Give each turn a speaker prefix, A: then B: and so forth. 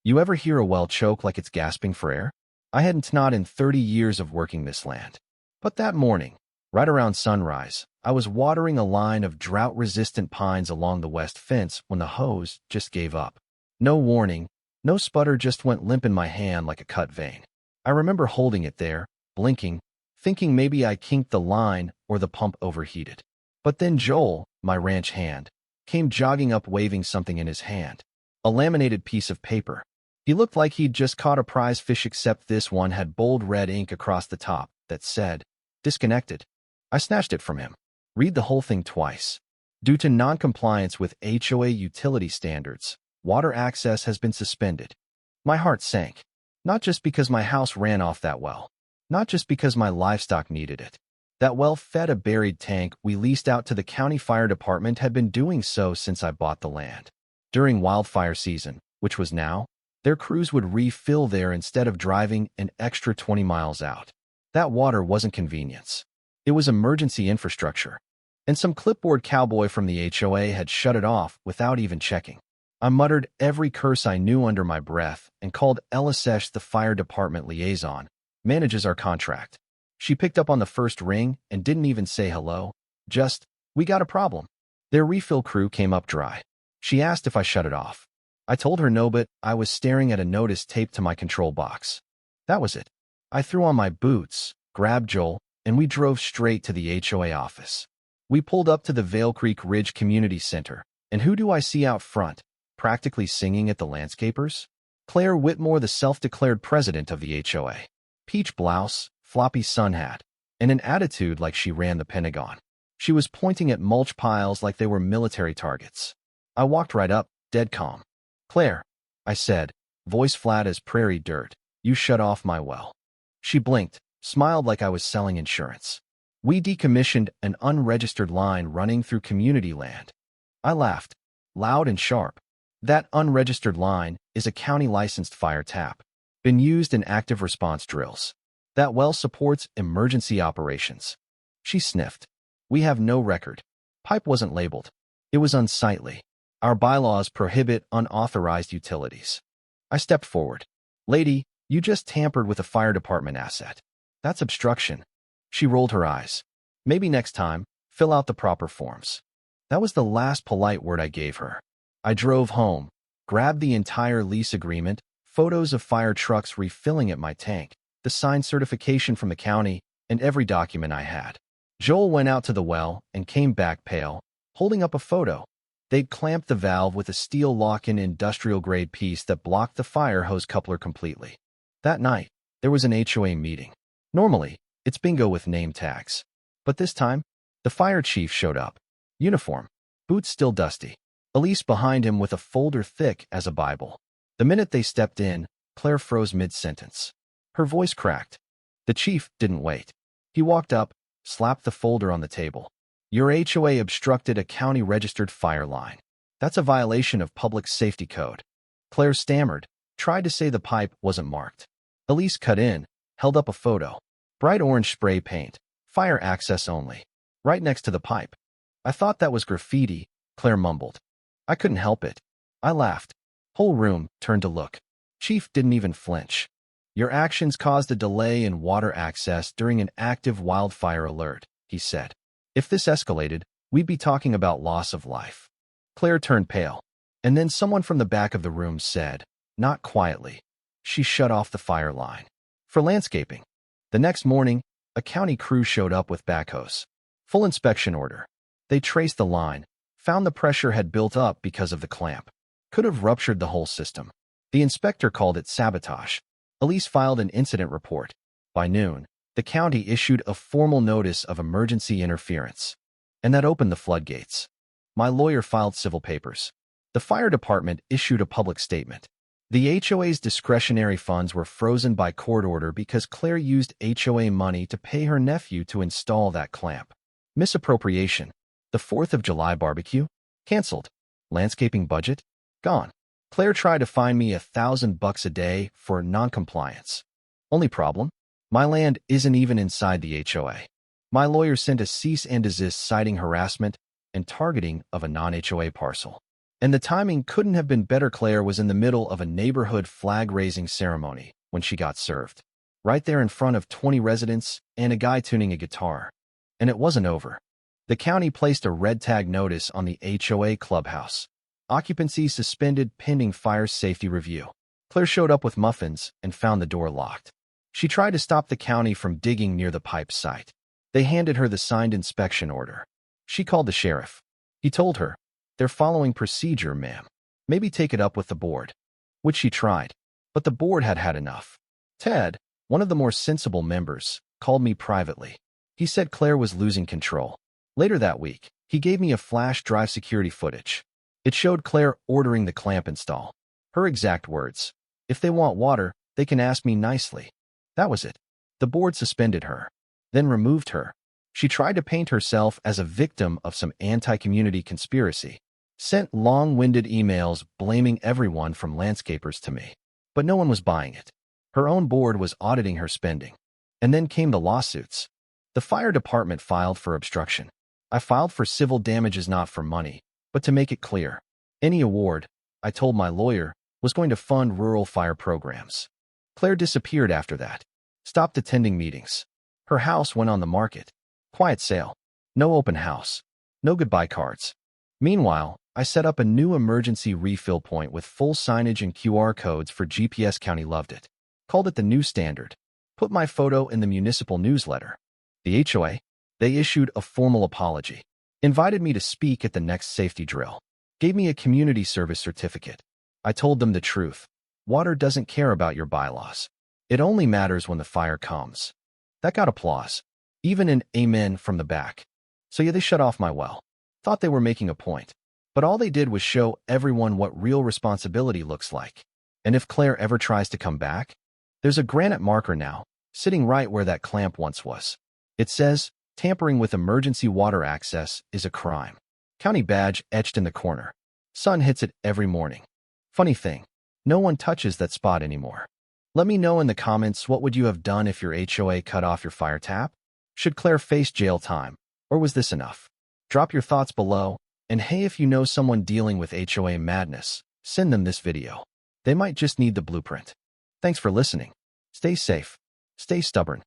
A: You ever hear a well choke like it's gasping for air? I hadn't not in 30 years of working this land. But that morning, right around sunrise, I was watering a line of drought-resistant pines along the west fence when the hose just gave up. No warning, no sputter, just went limp in my hand like a cut vein. I remember holding it there, blinking, thinking maybe I kinked the line or the pump overheated. But then Joel, my ranch hand, came jogging up waving something in his hand. A laminated piece of paper. He looked like he'd just caught a prize fish, except this one had bold red ink across the top that said, "Disconnected." I snatched it from him. Read the whole thing twice. Due to non-compliance with HOA utility standards, water access has been suspended. My heart sank. Not just because my house ran off that well. Not just because my livestock needed it. That well fed a buried tank we leased out to the county fire department, had been doing so since I bought the land. During wildfire season, which was now, their crews would refill there instead of driving an extra 20 miles out. That water wasn't convenience. It was emergency infrastructure. And some clipboard cowboy from the HOA had shut it off without even checking. I muttered every curse I knew under my breath and called Elisesh, the fire department liaison, manages our contract. She picked up on the first ring and didn't even say hello. Just, "We got a problem." Their refill crew came up dry. She asked if I shut it off. I told her no, but I was staring at a notice taped to my control box. That was it. I threw on my boots, grabbed Joel, and we drove straight to the HOA office. We pulled up to the Vale Creek Ridge Community Center, and who do I see out front, practically singing at the landscapers? Claire Whitmore, the self-declared president of the HOA. Peach blouse, floppy sun hat, and an attitude like she ran the Pentagon. She was pointing at mulch piles like they were military targets. I walked right up, dead calm. "Claire," I said, voice flat as prairie dirt, "you shut off my well." She blinked, smiled like I was selling insurance. "We decommissioned an unregistered line running through community land." I laughed, loud and sharp. "That unregistered line is a county-licensed fire tap, been used in active response drills. That well supports emergency operations." She sniffed. "We have no record. Pipe wasn't labeled. It was unsightly. Our bylaws prohibit unauthorized utilities." I stepped forward. "Lady, you just tampered with a fire department asset. That's obstruction." She rolled her eyes. "Maybe next time, fill out the proper forms." That was the last polite word I gave her. I drove home, grabbed the entire lease agreement, photos of fire trucks refilling at my tank, the signed certification from the county, and every document I had. Joel went out to the well and came back pale, holding up a photo. They'd clamped the valve with a steel lock-in industrial-grade piece that blocked the fire hose coupler completely. That night, there was an HOA meeting. Normally, it's bingo with name tags. But this time, the fire chief showed up. Uniform, boots still dusty. Elise behind him with a folder thick as a Bible. The minute they stepped in, Claire froze mid-sentence. Her voice cracked. The chief didn't wait. He walked up, slapped the folder on the table. "Your HOA obstructed a county-registered fire line. That's a violation of public safety code." Claire stammered, tried to say the pipe wasn't marked. Elise cut in, held up a photo. Bright orange spray paint, fire access only, right next to the pipe. "I thought that was graffiti," Claire mumbled. I couldn't help it. I laughed. Whole room turned to look. Chief didn't even flinch. "Your actions caused a delay in water access during an active wildfire alert," he said. "If this escalated, we'd be talking about loss of life." Claire turned pale. And then someone from the back of the room said, not quietly, "She shut off the fire line." For landscaping. The next morning, a county crew showed up with backhoes. Full inspection order. They traced the line, found the pressure had built up because of the clamp. Could have ruptured the whole system. The inspector called it sabotage. Elise filed an incident report. By noon, the county issued a formal notice of emergency interference. And that opened the floodgates. My lawyer filed civil papers. The fire department issued a public statement. The HOA's discretionary funds were frozen by court order because Claire used HOA money to pay her nephew to install that clamp. Misappropriation. The 4th of July barbecue? Cancelled. Landscaping budget? Gone. Claire tried to fine me $1,000 a day for noncompliance. Only problem? My land isn't even inside the HOA. My lawyer sent a cease and desist citing harassment and targeting of a non-HOA parcel. And the timing couldn't have been better. Claire was in the middle of a neighborhood flag-raising ceremony when she got served. Right there in front of 20 residents and a guy tuning a guitar. And it wasn't over. The county placed a red tag notice on the HOA clubhouse. Occupancy suspended pending fire safety review. Claire showed up with muffins and found the door locked. She tried to stop the county from digging near the pipe site. They handed her the signed inspection order. She called the sheriff. He told her, "They're following procedure, ma'am. Maybe take it up with the board." Which she tried. But the board had had enough. Ted, one of the more sensible members, called me privately. He said Claire was losing control. Later that week, he gave me a flash drive security footage. It showed Claire ordering the clamp install. Her exact words, "If they want water, they can ask me nicely." That was it. The board suspended her, then removed her. She tried to paint herself as a victim of some anti-community conspiracy, sent long-winded emails blaming everyone from landscapers to me. But no one was buying it. Her own board was auditing her spending. And then came the lawsuits. The fire department filed for obstruction. I filed for civil damages, not for money, but to make it clear. Any award, I told my lawyer, was going to fund rural fire programs. Claire disappeared after that. Stopped attending meetings. Her house went on the market. Quiet sale. No open house. No goodbye cards. Meanwhile, I set up a new emergency refill point with full signage and QR codes for GPS. County loved it. Called it the new standard. Put my photo in the municipal newsletter. The HOA, they issued a formal apology. Invited me to speak at the next safety drill. Gave me a community service certificate. I told them the truth. Water doesn't care about your bylaws. It only matters when the fire comes. That got applause. Even an amen from the back. So yeah, they shut off my well. Thought they were making a point. But all they did was show everyone what real responsibility looks like. And if Claire ever tries to come back, there's a granite marker now, sitting right where that clamp once was. It says, "Tampering with emergency water access is a crime." County badge etched in the corner. Sun hits it every morning. Funny thing, no one touches that spot anymore. Let me know in the comments, what would you have done if your HOA cut off your fire tap? Should Claire face jail time, or was this enough? Drop your thoughts below, and hey, if you know someone dealing with HOA madness, send them this video. They might just need the blueprint. Thanks for listening. Stay safe. Stay stubborn.